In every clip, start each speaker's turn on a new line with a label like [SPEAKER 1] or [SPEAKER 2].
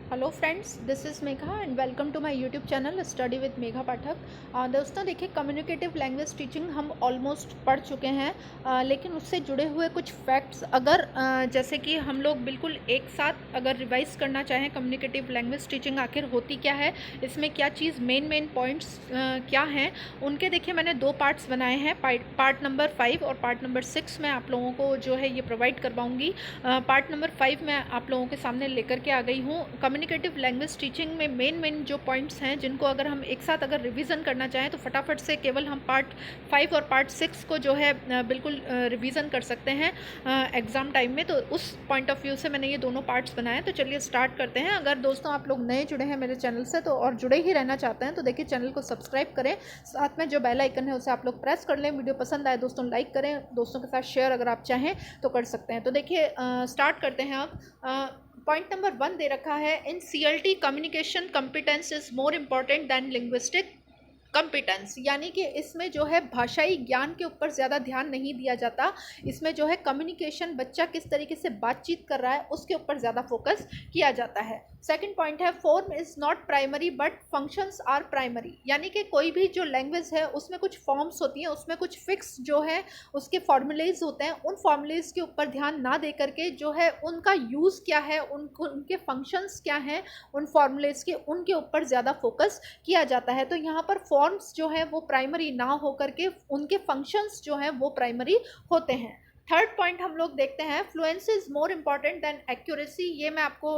[SPEAKER 1] Hello friends, this is Megha and welcome to my YouTube channel study with Megha Pathak. दोस्तों देखिए, communicative language teaching हम almost पढ़ चुके हैं, लेकिन उससे जुड़े हुए कुछ फैक्ट्स अगर जैसे कि हम लोग बिल्कुल एक साथ अगर रिवाइज करना चाहें, कम्युनिकेटिव लैंग्वेज टीचिंग आखिर होती क्या है, इसमें क्या चीज़ मेन पॉइंट्स क्या हैं, उनके देखिए मैंने दो पार्ट्स बनाए हैं। पार्ट नंबर 5 और पार्ट नंबर 6 मैं आप लोगों को जो है ये प्रोवाइड करवाऊँगी। पार्ट नंबर 5 मैं आप लोगों के सामने लेकर के आ गई हूँ। कम्युनिकेटिव लैंग्वेज टीचिंग में मेन जो पॉइंट्स हैं, जिनको अगर हम एक साथ अगर रिवीजन करना चाहें तो फटाफट से केवल हम पार्ट 5 और पार्ट 6 को जो है बिल्कुल रिवीजन कर सकते हैं एग्ज़ाम टाइम में। तो उस पॉइंट ऑफ व्यू से मैंने ये दोनों पार्ट्स बनाए। तो चलिए स्टार्ट करते हैं। अगर दोस्तों आप लोग नए जुड़े हैं मेरे चैनल से तो और जुड़े ही रहना चाहते हैं तो देखिए चैनल को सब्सक्राइब करें, साथ में जो बेल आइकन है उसे आप लोग प्रेस कर लें। वीडियो पसंद आए दोस्तों लाइक करें, दोस्तों के साथ शेयर अगर आप चाहें तो कर सकते हैं। तो देखिए स्टार्ट करते हैं अब। पॉइंट नंबर 1 दे रखा है, इन CLT communication competence is more important than linguistic competence. यानी कि इसमें जो है भाषाई ज्ञान के ऊपर ज़्यादा ध्यान नहीं दिया जाता, इसमें जो है कम्युनिकेशन, बच्चा किस तरीके से बातचीत कर रहा है उसके ऊपर ज़्यादा फोकस किया जाता है। सेकंड पॉइंट है, form is not primary but functions are primary. यानी कि कोई भी जो लैंग्वेज है उसमें कुछ फॉर्म्स होती हैं, उसमें कुछ फिक्स जो है उसके फॉर्मूलेज होते हैं, उन फॉर्मूलेज के ऊपर ध्यान ना दे करके जो है उनका यूज़ क्या है, उनके फंक्शंस क्या हैं, उन फॉर्मूलेज के उनके ऊपर ज़्यादा फोकस किया जाता है। तो यहाँ पर फॉर्म्स जो है वो प्राइमरी ना हो करके उनके फंक्शंस जो हैं वो प्राइमरी होते हैं। थर्ड पॉइंट हम लोग देखते हैं, fluency is more important than accuracy. ये मैं आपको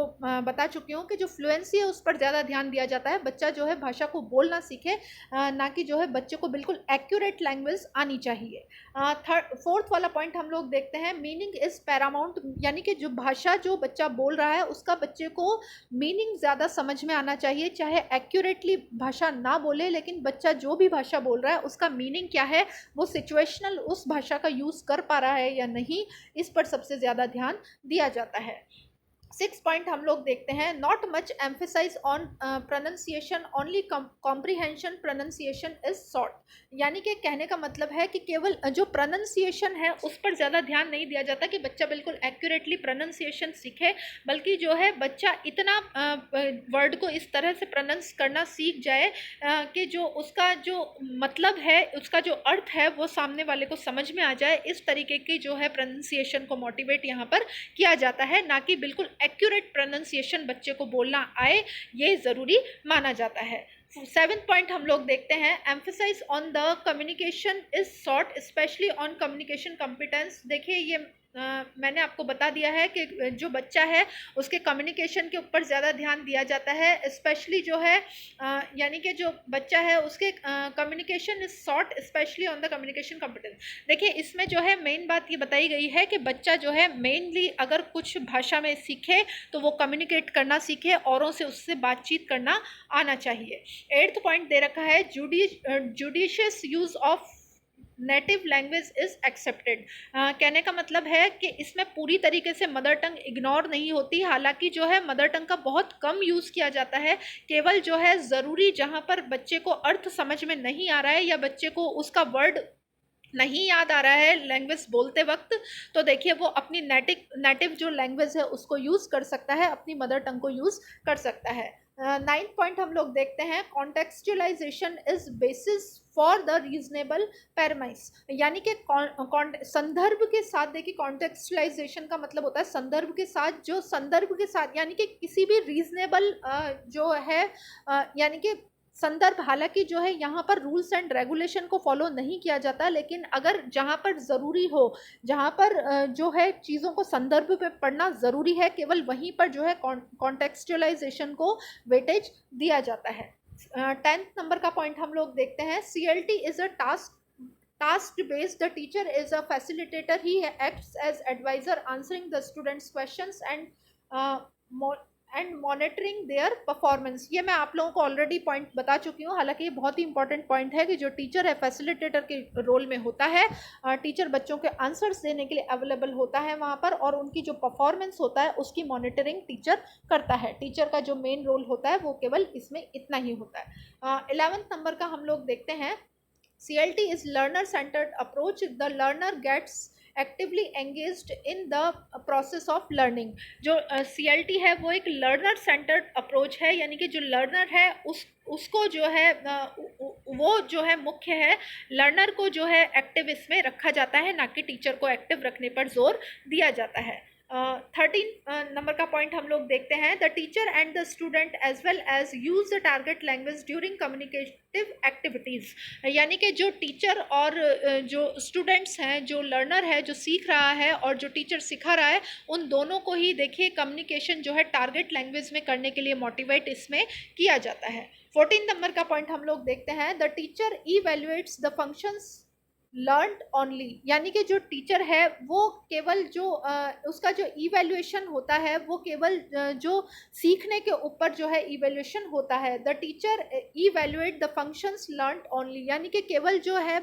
[SPEAKER 1] बता चुकी हूँ कि जो फ्लुएंसी है उस पर ज़्यादा ध्यान दिया जाता है। बच्चा जो है भाषा को बोलना सीखे, ना कि जो है बच्चे को बिल्कुल एक्यूरेट लैंग्वेज आनी चाहिए। फोर्थ वाला पॉइंट हम लोग देखते हैं, मीनिंग इज पैरामाउंट। यानी कि जो भाषा जो बच्चा बोल रहा है उसका बच्चे को मीनिंग ज़्यादा समझ में आना चाहिए। चाहे एक्यूरेटली भाषा ना बोले, लेकिन बच्चा जो भी भाषा बोल रहा है उसका मीनिंग क्या है, वो सिचुएशनल उस भाषा का यूज़ कर पा रहा है या नहीं, इस पर सबसे ज़्यादा ध्यान दिया जाता है। 6 पॉइंट हम लोग देखते हैं, not much emphasise on pronunciation, only comprehension pronunciation is short. यानी कि कहने का मतलब है कि केवल जो प्रोनाउंसिएशन है उस पर ज़्यादा ध्यान नहीं दिया जाता कि बच्चा बिल्कुल एक्यूरेटली प्रोनाउंसिएशन सीखे, बल्कि जो है बच्चा इतना वर्ड को इस तरह से प्रोनाउंस करना सीख जाए कि जो उसका जो मतलब है, उसका जो अर्थ है वो सामने वाले को समझ में आ जाए। इस तरीके की जो है प्रोनाउंसिएशन को मोटिवेट यहाँ पर किया जाता है, ना कि बिल्कुल एक्यूरेट प्रोनाउंसिएशन बच्चे को बोलना आए, ये ज़रूरी माना जाता है। 7th पॉइंट हम लोग देखते हैं, emphasise on the communication is short specially on communication competence. देखिए ये मैंने आपको बता दिया है कि जो बच्चा है उसके कम्युनिकेशन के ऊपर ज़्यादा ध्यान दिया जाता है, स्पेशली जो है यानी कि जो बच्चा है उसके communication is short specially on the communication competence. देखिए इसमें जो है मेन बात ये बताई गई है कि बच्चा जो है मेनली अगर कुछ भाषा में सीखे तो वो कम्युनिकेट करना सीखे, औरों से उससे बातचीत करना आना चाहिए। 8th पॉइंट दे रखा है, judicious use of native language is accepted. कहने का मतलब है कि इसमें पूरी तरीके से मदर टंग इग्नोर नहीं होती, हालांकि जो है मदर टंग का बहुत कम यूज़ किया जाता है। केवल जो है ज़रूरी जहाँ पर बच्चे को अर्थ समझ में नहीं आ रहा है या बच्चे को उसका वर्ड नहीं याद आ रहा है लैंग्वेज बोलते वक्त, तो देखिए वो अपनी नेटिव जो लैंग्वेज है उसको यूज़ कर सकता है, अपनी मदर टंग को यूज़ कर सकता है। 9th पॉइंट हम लोग देखते हैं, contextualization is basis for the reasonable premise. यानी कि संदर्भ के साथ, देखिए कॉन्टेक्सचुअलाइजेशन का मतलब होता है संदर्भ के साथ, जो संदर्भ के साथ यानी कि किसी भी रीजनेबल जो है यानी कि संदर्भ, हालांकि जो है यहाँ पर रूल्स एंड रेगुलेशन को फॉलो नहीं किया जाता, लेकिन अगर जहाँ पर ज़रूरी हो, जहाँ पर जो है चीज़ों को संदर्भ पे पढ़ना ज़रूरी है, केवल वहीं पर जो है कॉन्टेक्सचुअलाइजेशन को वेटेज दिया जाता है। 10th नंबर का पॉइंट हम लोग देखते हैं, CLT is a task based. The teacher is a facilitator, he acts as advisor answering the students questions and monitoring their performance. ये मैं आप लोगों को ऑलरेडी पॉइंट बता चुकी हूँ, हालांकि ये बहुत ही इंपॉर्टेंट पॉइंट है कि जो टीचर है फैसिलिटेटर के रोल में होता है। टीचर बच्चों के आंसर्स देने के लिए अवेलेबल होता है वहाँ पर, और उनकी जो परफॉर्मेंस होता है उसकी मॉनिटरिंग टीचर करता है। टीचर का जो मेन रोल होता है वो केवल इसमें इतना ही होता है। 11th नंबर का हम लोग देखते हैं, CLT is learner centered approach. The learner gets actively engaged in the process of learning. जो CLT है वो एक लर्नर सेंटर्ड अप्रोच है, यानी कि जो लर्नर है उसको जो है वो जो है मुख्य है, लर्नर को जो है एक्टिव इसमें रखा जाता है, ना कि टीचर को एक्टिव रखने पर जोर दिया जाता है। 13 नंबर का पॉइंट हम लोग देखते हैं, the teacher and the student as well as use the target language during communicative activities. यानी कि जो टीचर और जो स्टूडेंट्स हैं, जो लर्नर है जो सीख रहा है और जो टीचर सिखा रहा है, उन दोनों को ही देखिए कम्युनिकेशन जो है टारगेट लैंग्वेज में करने के लिए मोटिवेट इसमें किया जाता है। 14 नंबर का पॉइंट हम लोग देखते हैं, the teacher evaluates the functions learned only. यानी कि जो टीचर है वो केवल जो उसका जो इवैल्यूएशन होता है वो केवल जो सीखने के ऊपर जो है इवैल्यूएशन होता है। The teacher evaluate the functions learned only, यानी कि केवल जो है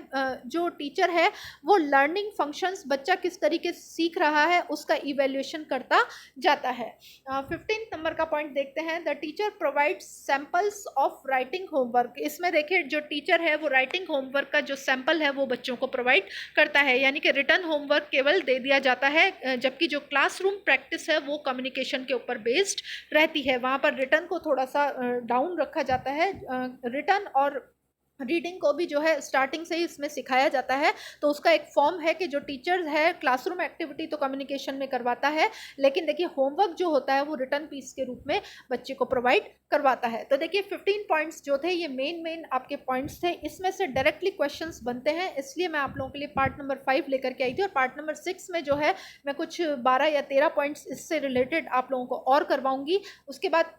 [SPEAKER 1] जो टीचर है वो लर्निंग फंक्शंस, बच्चा किस तरीके से सीख रहा है उसका इवैल्यूएशन करता जाता है। 15 नंबर का पॉइंट देखते हैं, the teacher provide samples of writing homework. इसमें देखिए जो टीचर है वो राइटिंग होमवर्क का जो सैंपल है वो बच्चों को प्रोवाइड करता है, यानी कि रिटर्न होमवर्क केवल दे दिया जाता है, जबकि जो क्लासरूम प्रैक्टिस है वो कम्युनिकेशन के ऊपर बेस्ड रहती है। वहाँ पर रिटर्न को थोड़ा सा डाउन रखा जाता है, रिटर्न और रीडिंग को भी जो है स्टार्टिंग से ही इसमें सिखाया जाता है। तो उसका एक फॉर्म है कि जो टीचर है क्लासरूम एक्टिविटी तो कम्युनिकेशन में करवाता है, लेकिन देखिए होमवर्क जो होता है वो रिटर्न पीस के रूप में बच्चे को प्रोवाइड करवाता है। तो देखिए 15 पॉइंट्स जो थे ये मेन आपके पॉइंट्स थे, इसमें से डायरेक्टली क्वेश्चंस बनते हैं, इसलिए मैं आप लोगों के लिए पार्ट नंबर 5 लेकर के आई थी। और पार्ट नंबर 6 में जो है मैं कुछ 12 या 13 पॉइंट्स इससे रिलेटेड आप लोगों को और करवाऊंगी। उसके बाद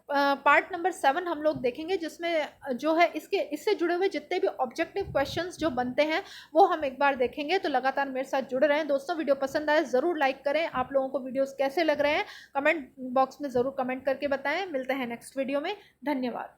[SPEAKER 1] पार्ट नंबर 7 हम लोग देखेंगे, जिसमें जो है इससे जुड़े हुए जितने भी ऑब्जेक्टिव क्वेश्चंस जो बनते हैं वो हम एक बार देखेंगे। तो लगातार मेरे साथ जुड़े रहें दोस्तों। वीडियो पसंद आए ज़रूर लाइक करें। आप लोगों को वीडियोस कैसे लग रहे हैं कमेंट बॉक्स में ज़रूर कमेंट करके बताएं। मिलते हैं नेक्स्ट वीडियो में। धन्यवाद।